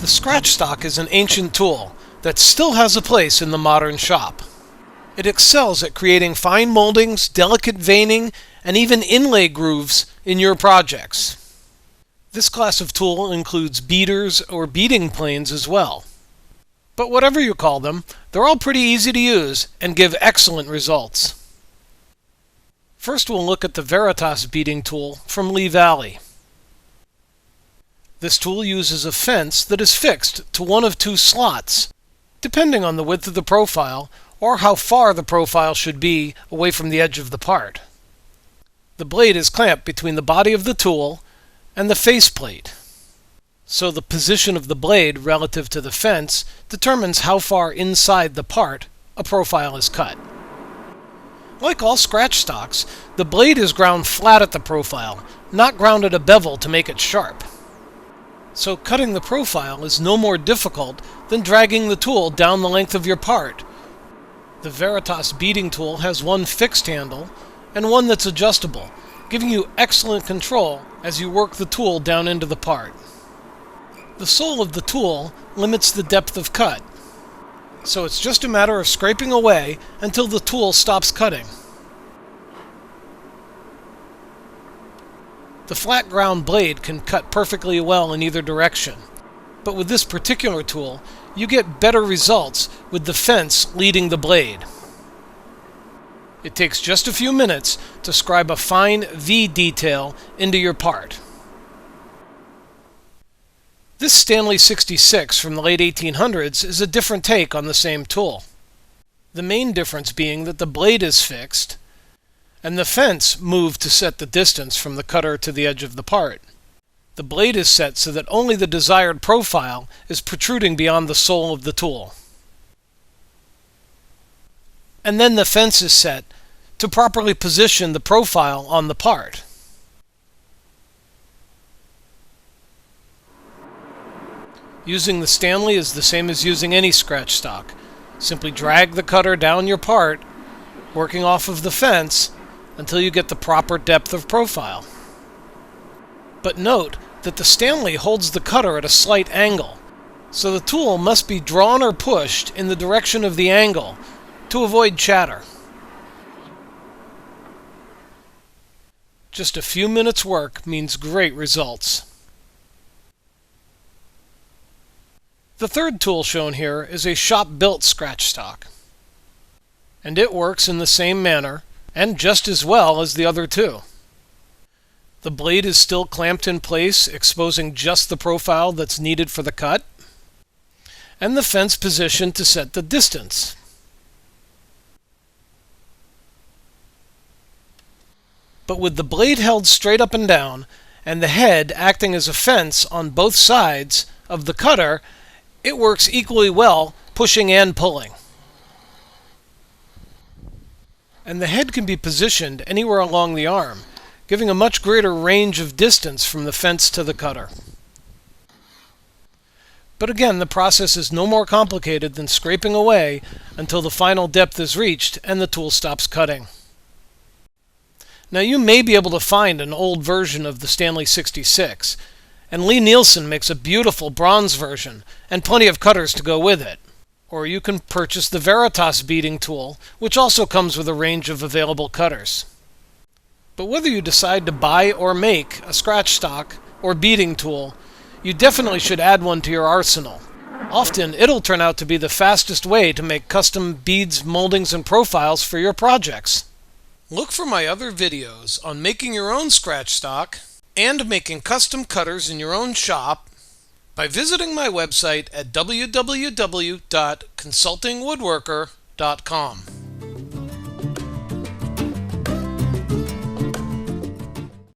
The scratch stock is an ancient tool that still has a place in the modern shop. It excels at creating fine moldings, delicate veining, and even inlay grooves in your projects. This class of tool includes beaters or beading planes as well. But whatever you call them, they're all pretty easy to use and give excellent results. First, we'll look at the Veritas beading tool from Lee Valley. This tool uses a fence that is fixed to one of two slots, depending on the width of the profile or how far the profile should be away from the edge of the part. The blade is clamped between the body of the tool and the faceplate, so the position of the blade relative to the fence determines how far inside the part a profile is cut. Like all scratch stocks, the blade is ground flat at the profile, not ground at a bevel to make it sharp. So cutting the profile is no more difficult than dragging the tool down the length of your part. The Veritas beading tool has one fixed handle and one that's adjustable, giving you excellent control as you work the tool down into the part. The sole of the tool limits the depth of cut, so it's just a matter of scraping away until the tool stops cutting. The flat ground blade can cut perfectly well in either direction, but with this particular tool, you get better results with the fence leading the blade. It takes just a few minutes to scribe a fine V detail into your part. This Stanley 66 from the late 1800s is a different take on the same tool. The main difference being that the blade is fixed and the fence moved to set the distance from the cutter to the edge of the part. The blade is set so that only the desired profile is protruding beyond the sole of the tool. And then the fence is set to properly position the profile on the part. Using the Stanley is the same as using any scratch stock. Simply drag the cutter down your part, working off of the fence, until you get the proper depth of profile. But note that the Stanley holds the cutter at a slight angle, so the tool must be drawn or pushed in the direction of the angle to avoid chatter. Just a few minutes' work means great results. The third tool shown here is a shop-built scratch stock, and it works in the same manner and just as well as the other two. The blade is still clamped in place, exposing just the profile that's needed for the cut, and the fence positioned to set the distance. But with the blade held straight up and down, and the head acting as a fence on both sides of the cutter, it works equally well, pushing and pulling. And the head can be positioned anywhere along the arm, giving a much greater range of distance from the fence to the cutter. But again, the process is no more complicated than scraping away until the final depth is reached and the tool stops cutting. Now you may be able to find an old version of the Stanley 66, and Lee Nielsen makes a beautiful bronze version and plenty of cutters to go with it. Or you can purchase the Veritas beading tool, which also comes with a range of available cutters. But whether you decide to buy or make a scratch stock or beading tool, you definitely should add one to your arsenal. Often it'll turn out to be the fastest way to make custom beads, moldings, and profiles for your projects. Look for my other videos on making your own scratch stock and making custom cutters in your own shop by visiting my website at www.consultingwoodworker.com.